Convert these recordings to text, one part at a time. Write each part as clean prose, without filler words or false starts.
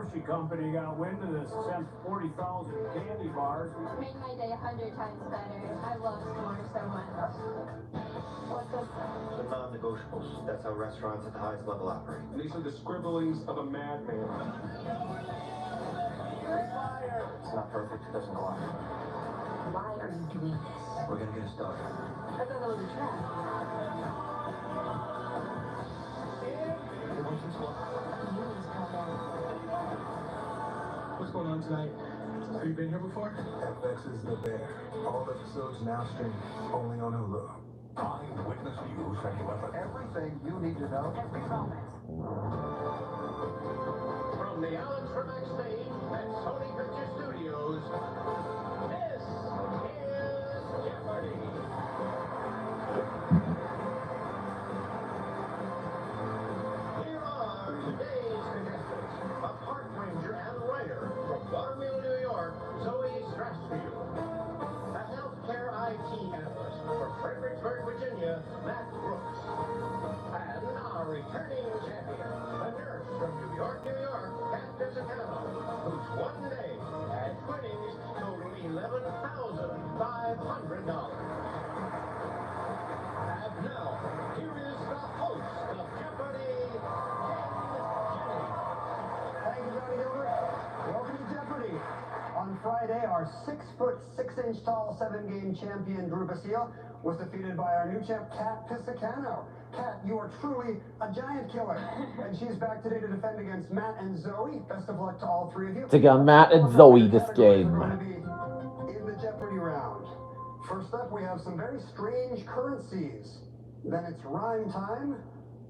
Hershey Company got wind of this, sent 40,000 candy bars. Made my day 100 times better. I love s'mores so much. What's this? The non-negotiables. That's how restaurants at the highest level operate. And these are the scribblings of a madman. It's not perfect. It doesn't go on. Why are you doing this? We're gonna get a start. I thought that was a trap. What's going on tonight? Have you been here before? FX is the bear. All episodes now streaming only on Hulu. Eyewitness news and weapons. Everything you need to know. Every moment. From the Alex from backstage at Sony Picture Studios, this is Jeopardy! Here are today's contestants. A park ranger and writer from Watermill, New York, Zoe Strasfield. A healthcare IT analyst from Fredericksburg, Virginia, Matt Brooks. And our returning champion, a nurse from New York, Kat Piscicano, whose one day had winnings totaling $11,500. And now, here is the host of Jeopardy, Ken Thank you, Johnny Gilbert. Welcome to Jeopardy! On Friday, our 6'6" tall 7-game champion Drew Basile was defeated by our new champ Kat Piscicano. Kat, you are truly a giant killer, and she's back today to defend against Matt and Zoe. Best of luck to all three of you. To get Matt and Zoe this game. We're going to be in the Jeopardy round. First up, we have some very strange currencies. Then it's rhyme time.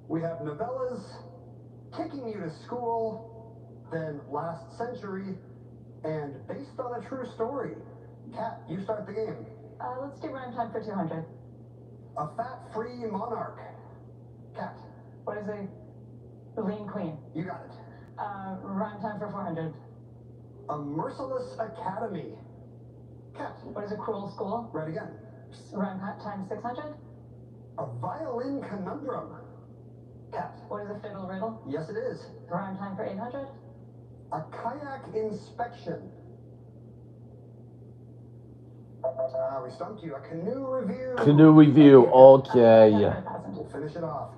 We have novellas, kicking you to school, then last century, and based on a true story. Kat, you start the game. Let's do rhyme time for 200. A fat-free monarch. Kat. What is a lean queen? You got it. Rhyme time for 400. A merciless academy. Kat. What is a cruel school? Right again. Rhyme time 600. A violin conundrum. Kat. What is a fiddle riddle? Yes, it is. Rhyme time for 800. A kayak inspection. We stumped you. A canoe review. Canoe review, okay. We'll finish it off.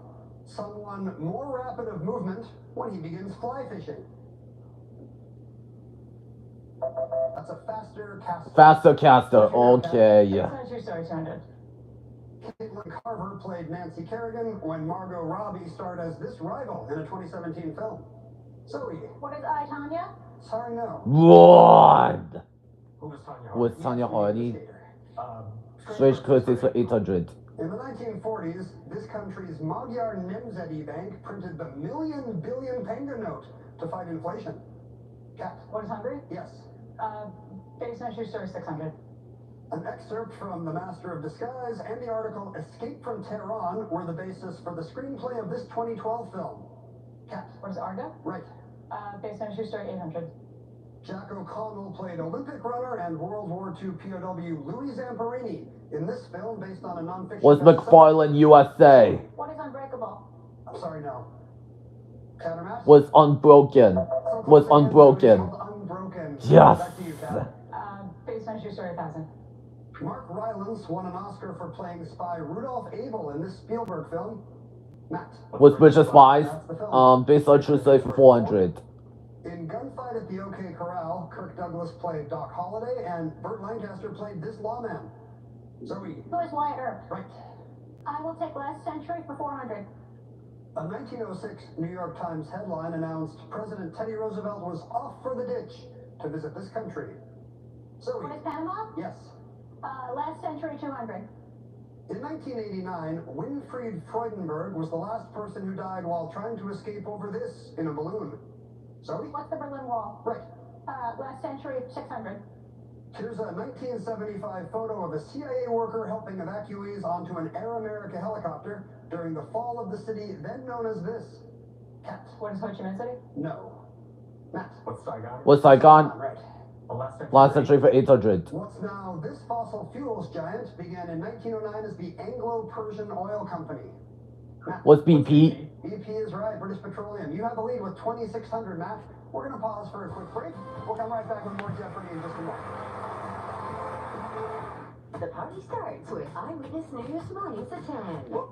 Someone more rapid of movement when he begins fly fishing. That's a faster caster. Faster caster, okay. True story 200. Caitlin Carver played Nancy Kerrigan when Margot Robbie starred as this rival in a 2017 film. Zoe. What is I, Tanya? Sorry, no. What? Who was Tanya? Was Tanya Hardy? Strange Strange curses for 800. In the 1940s, this country's Magyar Nemzeti Bank printed the million billion panga note to fight inflation. Kat. What is hungry? Yes. Based on true story 600. An excerpt from The Master of Disguise and the article Escape from Tehran were the basis for the screenplay of this 2012 film. Kat. What is Argo? Right. Based on true story 800. Jack O'Connell played Olympic runner and World War II POW Louis Zamperini in this film based on a non-fiction. Was McFarlane USA? What is unbreakable? I'm sorry, no. Countermatch? Was unbroken. Was unbroken. Unbroken. Yes. Back to you, Kat. Based on true story 1000. Mark Rylance won an Oscar for playing spy Rudolph Abel in this Spielberg film. Matt. Was British Spies? That's the film. Based on true story for 400. In Gunfight at the OK Corral, Kirk Douglas played Doc Holliday and Burt Lancaster played this lawman. Zoe. Who is Wyatt Earp? Right. I will take last century for 400. A 1906 New York Times headline announced President Teddy Roosevelt was off for the ditch to visit this country. Zoe. What is Panama? Yes. Last century 200. In 1989, Winfried Freudenberg was the last person who died while trying to escape over this in a balloon. Zoe? What's the Berlin Wall? Right. Last century 600. Here's a 1975 photo of a CIA worker helping evacuees onto an Air America helicopter during the fall of the city then known as this. Kat. What is Ho Chi Minh City? No. Matt. What's Saigon? Was Saigon? Right. Last century for 800. What's now this fossil fuels giant began in 1909 as the Anglo-Persian Oil Company. Matt. Was BP? BP is right. British Petroleum. You have the lead with 2,600, Matt. We're going to pause for a quick break. We'll come right back with more Jeopardy in just a moment. The party starts with Eyewitness News Mornings at 10. Whoop.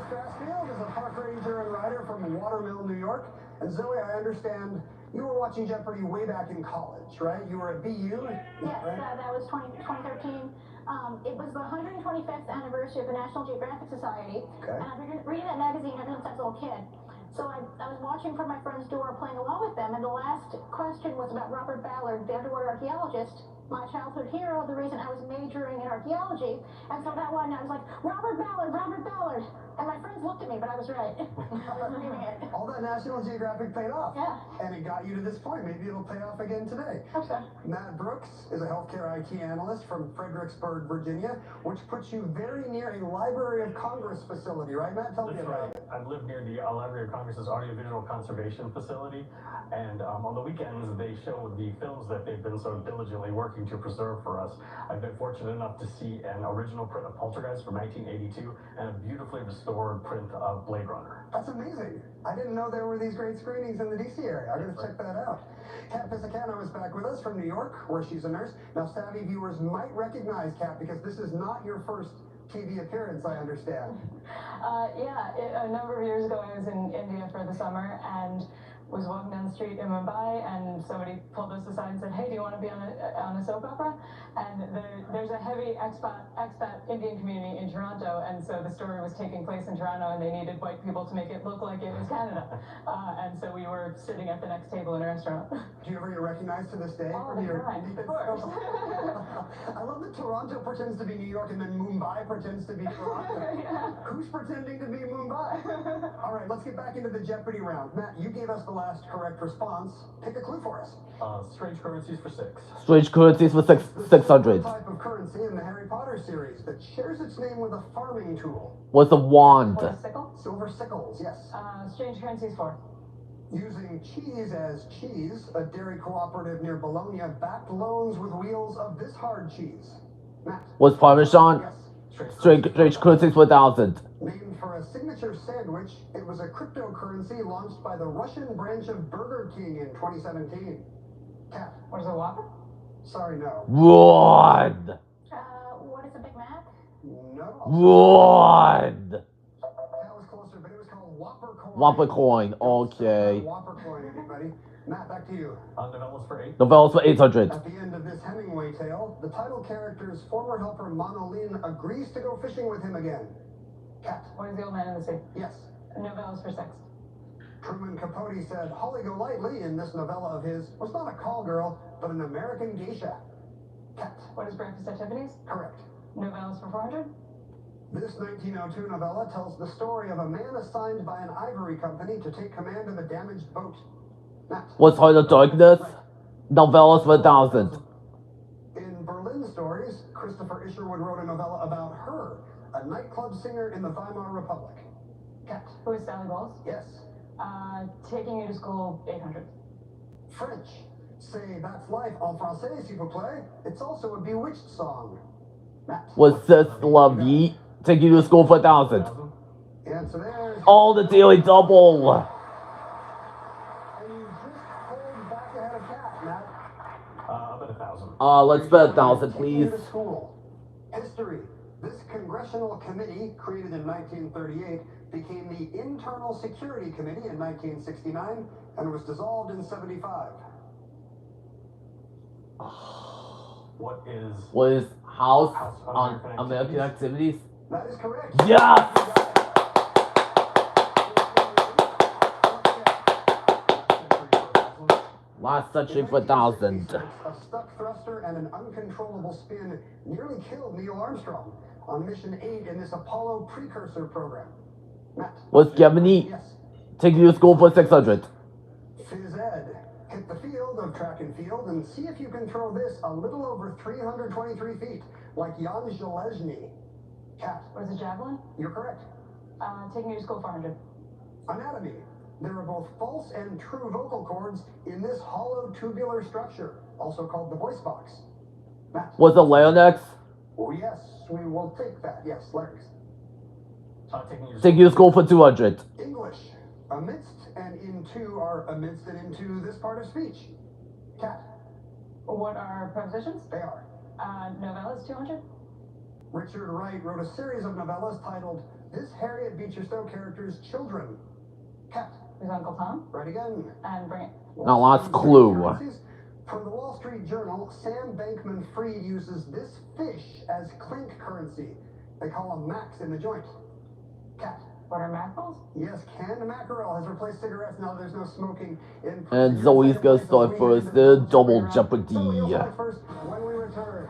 Strasfield is a park ranger and rider from Watermill, New York. And Zoe, I understand you were watching Jeopardy way back in college, right? You were at BU? Yes, right? that was 2013. It was the 125th anniversary of the National Geographic Society. Okay. And I've been reading that magazine ever since I was a little kid. So I was watching from my friend's door, playing along with them, and the last question was about Robert Ballard, the underwater archaeologist, my childhood hero, the reason I was majoring in archaeology. And so that one, I was like, Robert Ballard, Robert Ballard. And my friends looked at me, but I was right. I was reading it. All that National Geographic paid off. Yeah. And it got you to this point. Maybe it'll pay off again today. Hope so. Matt Brooks is a healthcare IT analyst from Fredericksburg, Virginia, which puts you very near a Library of Congress facility, right, Matt? Tell me about it. I live near the Library of Congress's Audiovisual Conservation Facility, and on the weekends they show the films that they've been so diligently working to preserve for us. I've been fortunate enough to see an original print of Poltergeist from 1982 and a beautifully restored print of Blade Runner. That's amazing. I didn't know there were these great screenings in the DC area. I'm going to check that out. Kat Pisacano is back with us from New York, where she's a nurse. Now, savvy viewers might recognize Kat because this is not your first TV appearance, I understand. A number of years ago I was in India for the summer and was walking down the street in Mumbai, and somebody pulled us aside and said, "Hey, do you want to be on a soap opera?" And there's a heavy expat Indian community in Toronto, and so the story was taking place in Toronto, and they needed white people to make it look like it was Canada. And so we were sitting at the next table in a restaurant. Do you ever get recognized to this day from your Indian? Of course. I love that Toronto pretends to be New York and then Mumbai pretends to be Toronto. Yeah. Who's pretending to be Mumbai? All right, let's get back into the Jeopardy round. Matt, you gave us the last correct response. Pick a clue for us. Strange currencies for 6. Strange currencies for 600. Type of currency in the Harry Potter series that shares its name with a farming tool. Was a wand. Or a sickle? Silver sickles, yes. Strange currencies for. Using cheese as cheese, a dairy cooperative near Bologna backed loans with wheels of this hard cheese. Matt. Was Parmesan. Yes. Strange currencies for 1,000. Named for a signature sandwich, it was a cryptocurrency launched by the Russian branch of Burger King in 2017. Kat. What is a Whopper? Sorry, no. Run! What is a Big Mac? No. No. 1. That was closer, but it was called Whopper Coin. Whopper coin. Don't step Okay. on Whopper Coin, anybody. Matt, back to you. Novellas for 8. Novellas for 800. At the end of this Hemingway tale, the title character's former helper Monolene agrees to go fishing with him again. Cat. What is the old man in the sea? Yes. Novellas for 6. Truman Capote said Holly Golightly in this novella of his was not a call girl, but an American geisha. Cat. What is Breakfast at Tiffany's? Correct. Novellas for 400. This 1902 novella tells the story of a man assigned by an ivory company to take command of a damaged boat. Matt. What's Heart of Darkness? Novellas for 1000. In Berlin Stories, Christopher Isherwood wrote a novella about her, a nightclub singer in the Weimar Republic. Cat. Who is Sally Bowles? Yes. Taking you to school, 800. French. Say that's life en français, s'il vous plaît. It's also a Bewitched song. Matt. What's this la vie? Take you to school for 1000. Answer there. All the daily double. And you just pulled back ahead of Cat, Matt. I'll bet 1,000. Let's bet 1000, Taking you please. to school. History. This congressional committee, created in 1938, became the Internal Security Committee in 1969 and was dissolved in 75. What is House on American Activities? That is correct. Yes! Last century for 1000. A stuck thruster and an uncontrollable spin nearly killed Neil Armstrong on Mission 8 in this Apollo precursor program. Matt. What's Gemini? Yes. Take you to school for 600. Phys Ed. Hit the field of track and field and see if you can throw this a little over 323 feet, like Jan Železny. Cat. What is a javelin? You're correct. Taking you to school, 400. Anatomy. There are both false and true vocal cords in this hollow tubular structure, also called the voice box. Matt. What's a larynx? Oh, yes, we will take that. Yes, larynx. Take you to school for 200. English. Amidst and into are amidst and into this part of speech. Cat. What are prepositions? They are. Novellas, 200. Richard Wright wrote a series of novellas titled This Harriet Beecher Stowe Character's Children. Cat. Who's Uncle Tom? Right again. And bring it. Now last clue. From the Wall Street Journal, Sam Bankman-Fried uses this fish as clink currency. They call them Macs in the joint. Cat. What are mackerels? Yes, canned mackerel has replaced cigarettes. Now there's no smoking in. And Zoe's gonna start first. The double jeopardy. Zoe will start first when we return.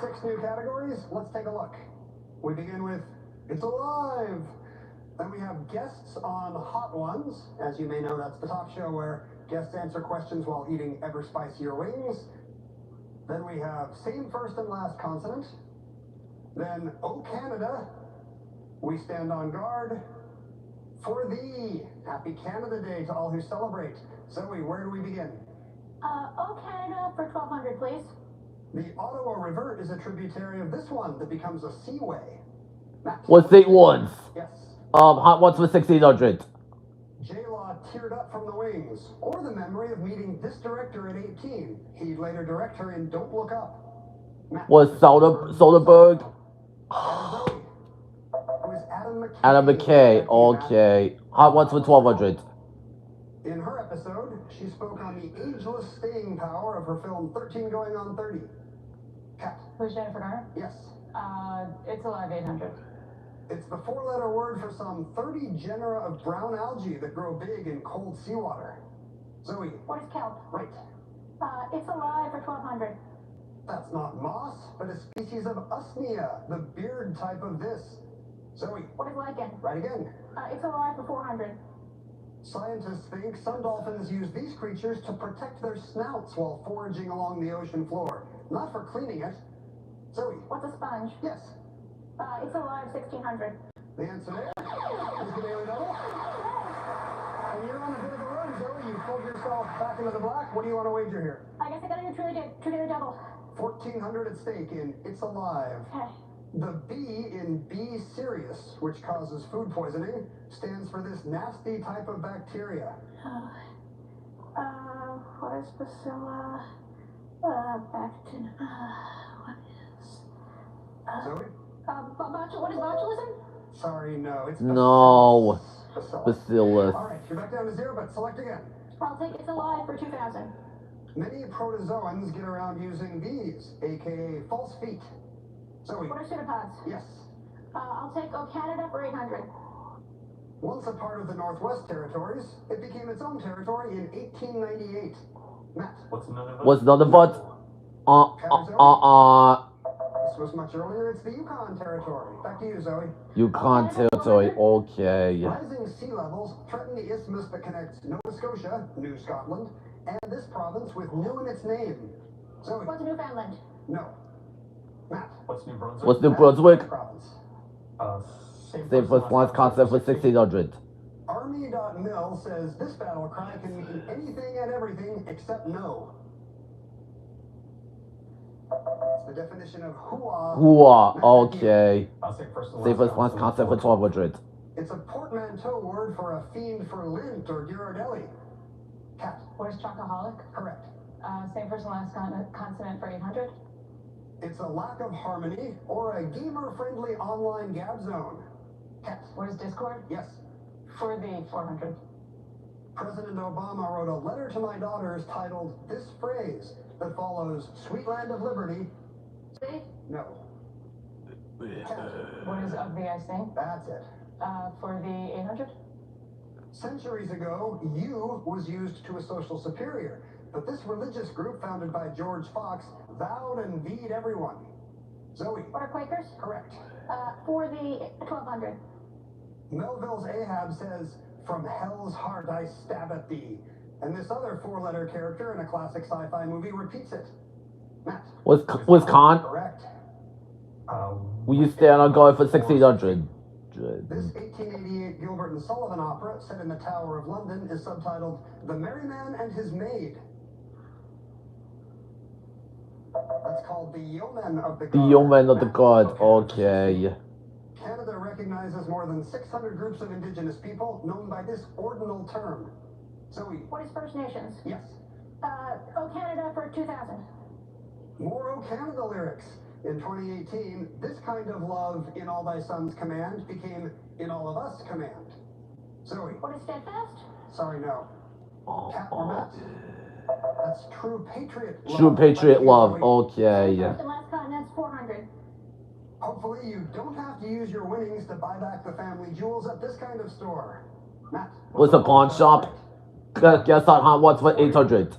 6 new categories. Let's take a look. We begin with It's Alive. Then we have Guests on Hot Ones. As you may know, that's the talk show where guests answer questions while eating ever spicier wings. Then we have Same First and Last Consonant. Then Oh Canada, We Stand on Guard. For Thee, Happy Canada Day to all who celebrate. Zoe, where do we begin? Oh Canada for 1,200, please. The Ottawa River is a tributary of this one that becomes a seaway. Matt, What's the ones? Yes. Hot ones for 1,600. J-Law teared up from the wings, or the memory of meeting this director at 18. He'd later direct her in Don't Look Up. Matt, Was Soderbergh? Zoe. It was Adam McKay. Adam McKay. Okay. Hot ones for 1,200. In her episode, she spoke on the ageless staying power of her film 13 Going on 30. Kat. Who's Jennifer Garner? Yes. It's Alive 800. It's the 4-letter word for some 30 genera of brown algae that grow big in cold seawater. Zoe. What is kelp? Right. It's Alive for 1,200. That's not moss, but a species of Usnea, the beard type of this. Zoe. What is lichen? Right again. It's Alive for 400. Scientists think sun dolphins use these creatures to protect their snouts while foraging along the ocean floor, not for cleaning it. Zoe. What's a sponge? Yes. It's Alive 1,600. The answer there is the Daily Double. And you're on a bit of a run, Zoe. You pulled yourself back into the black. What do you want to wager here? I guess I gotta do Trudy Double. 1,400 at stake in It's Alive. Okay. The B in Be Serious, which causes food poisoning, stands for this nasty type of bacteria. What is bacilla? What is? Zoe? What is botulism? Sorry, no. It's No. Bacillus. Bacillus. All right, you're back down to 0, but select again. I'll take It's Alive for 2,000. Many protozoans get around using these, aka false feet. Zoe? What are pseudopods? Yes. I'll take Oh Canada for 800. Once a part of the Northwest Territories, it became its own territory in 1898. Matt? What's none of it? Was none of it? This was much earlier. It's the Yukon Territory. Back to you, Zoe. Yukon Territory. Okay. Rising sea levels threaten the isthmus that connects Nova Scotia, New Scotland, and this province with new in its name. Zoe? What's Newfoundland? No. Matt? What's New Brunswick? What's New Brunswick? Province. Same first last concept for 1,600. Army.mil says this battle cry can mean anything and everything except no. It's the definition of hooah. Hooah. Okay. I'll say first and Same first last concept for 1,200. It's a portmanteau word for a fiend for lint or Ghirardelli. Cat. What is chocoholic? Correct. Same first and last consonant for 800. It's a lack of harmony or a gamer-friendly online gab zone. Cat. What is Discord? Yes. For the 400. President Obama wrote a letter to my daughters titled this phrase that follows Sweet Land of Liberty. See? No. What is Of the I Sing? That's it. For the 800. Centuries ago, you was used to a social superior, but this religious group founded by George Fox vowed and veed everyone. Zoe. What are Quakers? Correct. For the 1,200. Melville's Ahab says, "From hell's heart I stab at thee." And this other 4-letter character in a classic sci-fi movie repeats it. Matt. Was Khan? Correct. Will you stand on guard for 1,600? This 1888 Gilbert and Sullivan opera, set in the Tower of London, is subtitled The Merry Man and His Maid. That's called the Yeomen of the The God. Yeomen of the God. Okay. Canada recognizes more than 600 groups of indigenous people known by this ordinal term. Zoe. What is First Nations? Yes. Oh Canada for 2,000. More O Canada lyrics. In 2018, this kind of love in all thy sons command became in all of us command. Zoe. What is steadfast? Sorry, no. Cat or Matt? That's true patriot love. True patriot love. Okay. First and last continent's 400. Hopefully you don't have to use your winnings to buy back the family jewels at this kind of store. Matt. Was a pawn shop? Guess on hot ones for 800.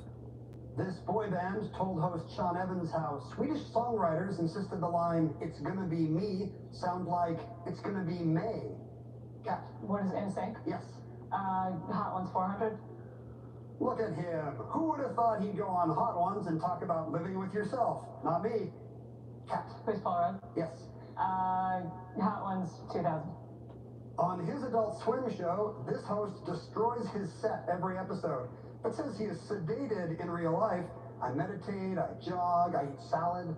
This boy band told host Sean Evans how Swedish songwriters insisted the line, "It's gonna be me," sound like "It's gonna be May." Cat. What is NSYNC? Yes. Hot Ones 400. Look at him. Who would have thought he'd go on Hot Ones and talk about living with yourself? Not me. Cat. Who's Paul Rudd? Yes. Hot Ones 2000. On his Adult Swim show, this host destroys his set every episode, but says he is sedated in real life. I meditate, I jog, I eat salad.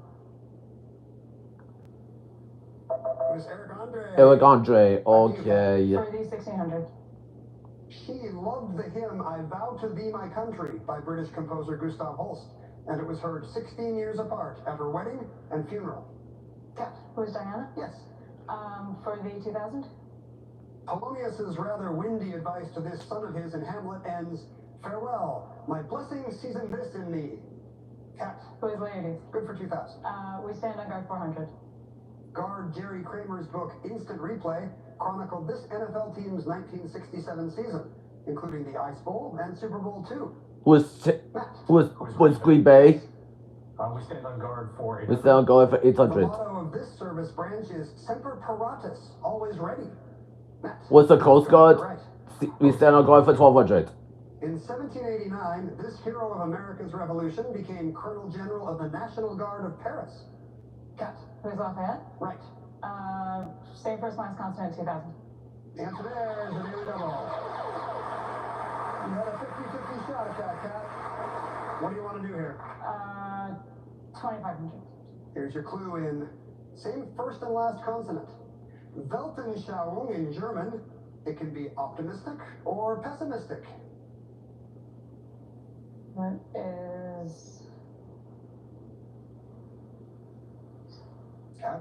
Who's Eric Andre? Eric Andre, okay. For the 1600. She loved the hymn "I Vow to Thee My Country" by British composer Gustav Holst, and it was heard 16 years apart at her wedding and funeral. Cat. Who's Diana? Yes. For the 2000? Polonius's rather windy advice to this son of his in Hamlet ends, "Farewell, my blessings season this in me." Cat. Who is Laertes? Good for 2000. We stand on guard 400. Guard Jerry Kramer's book Instant Replay chronicled this NFL team's 1967 season, including the Ice Bowl and Super Bowl II. Was Green Bay? We stand on guard for 800. We stand on guard for The 800. motto of this service branch is Semper Paratus, always ready. Matt. What's the Coast Guard? Right. We stand on guard for 1200. In 1789, this hero of America's Revolution became Colonel General of the National Guard of Paris. Cat. Who's Lafayette? Right. Same first last consonant 2000. The answer there is a daily double. You had a 50-50 shot at that, Cat. What do you want to do here? 2500. Here's your clue in same first and last consonant. Weltanschauung in German, it can be optimistic or pessimistic. What is... Cat?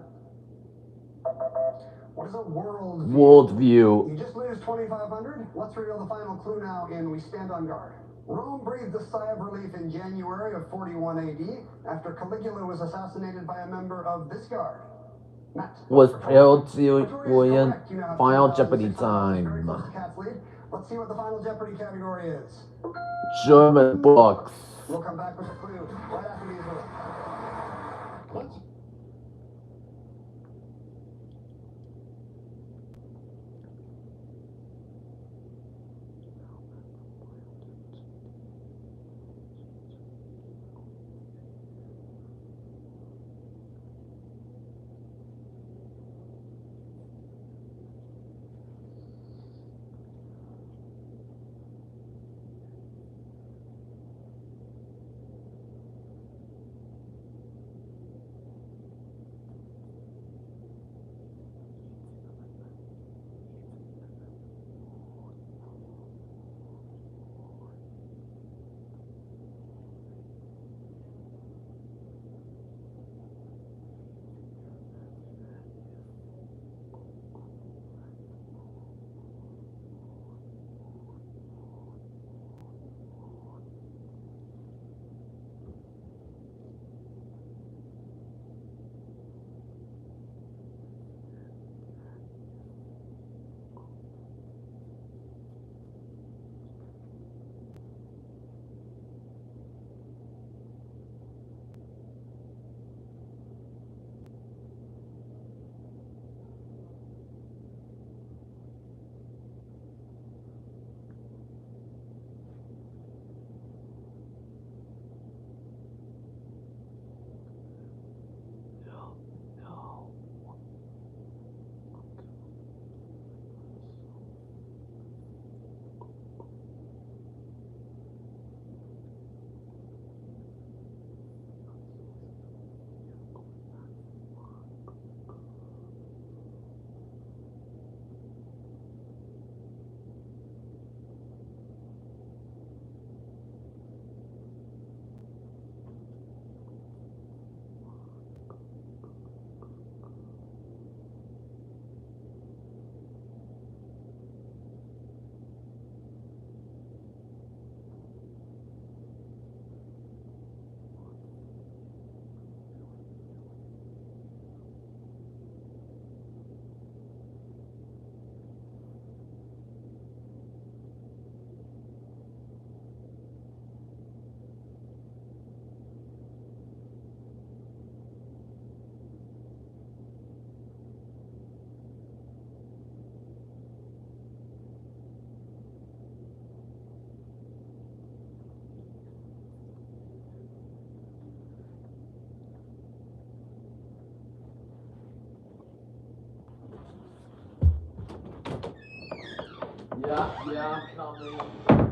What is a world view? Worldview. You just lose 2,500. Let's reveal the final clue now in We Stand on Guard. Rome breathed a sigh of relief in January of 41 AD after Caligula was assassinated by a member of this guard. Matt. Was prior to William. Final Jeopardy time. Let's see what the final Jeopardy category is. German books. We'll come back with a clue right after these words. Yeah, I'm coming.